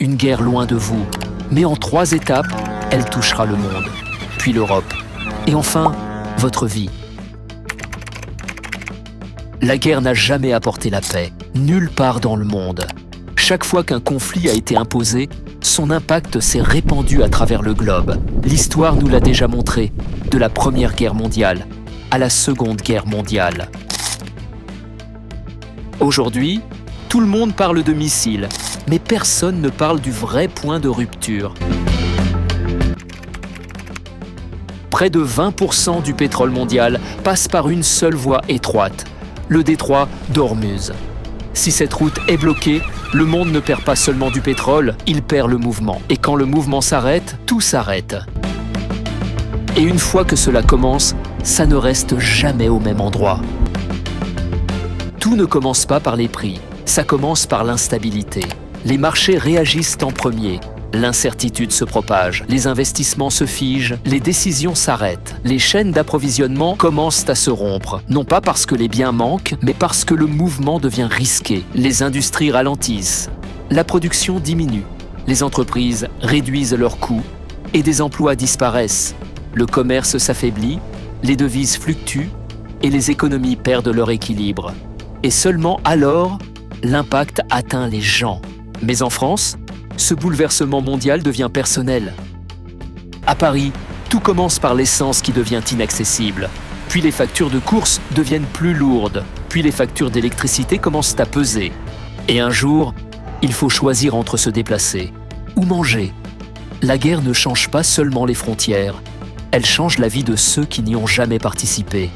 une guerre loin de vous, mais en 3 étapes, elle touchera le monde, puis l'Europe, et enfin, votre vie. La guerre n'a jamais apporté la paix, nulle part dans le monde. Chaque fois qu'un conflit a été imposé, son impact s'est répandu à travers le globe. L'histoire nous l'a déjà montré, de la Première Guerre mondiale à la Seconde Guerre mondiale. Aujourd'hui, tout le monde parle de missiles, mais personne ne parle du vrai point de rupture. Près de 20% du pétrole mondial passe par une seule voie étroite, le détroit d'Ormuz. Si cette route est bloquée, le monde ne perd pas seulement du pétrole, il perd le mouvement. Et quand le mouvement s'arrête, tout s'arrête. Et une fois que cela commence, ça ne reste jamais au même endroit. Tout ne commence pas par les prix, ça commence par l'instabilité. Les marchés réagissent en premier. L'incertitude se propage, les investissements se figent, les décisions s'arrêtent. Les chaînes d'approvisionnement commencent à se rompre, non pas parce que les biens manquent, mais parce que le mouvement devient risqué. Les industries ralentissent, la production diminue, les entreprises réduisent leurs coûts et des emplois disparaissent. Le commerce s'affaiblit, les devises fluctuent et les économies perdent leur équilibre. Et seulement alors, l'impact atteint les gens. Mais en France, ce bouleversement mondial devient personnel. À Paris, tout commence par l'essence qui devient inaccessible. Puis les factures de course deviennent plus lourdes. Puis les factures d'électricité commencent à peser. Et un jour, il faut choisir entre se déplacer ou manger. La guerre ne change pas seulement les frontières, elle change la vie de ceux qui n'y ont jamais participé.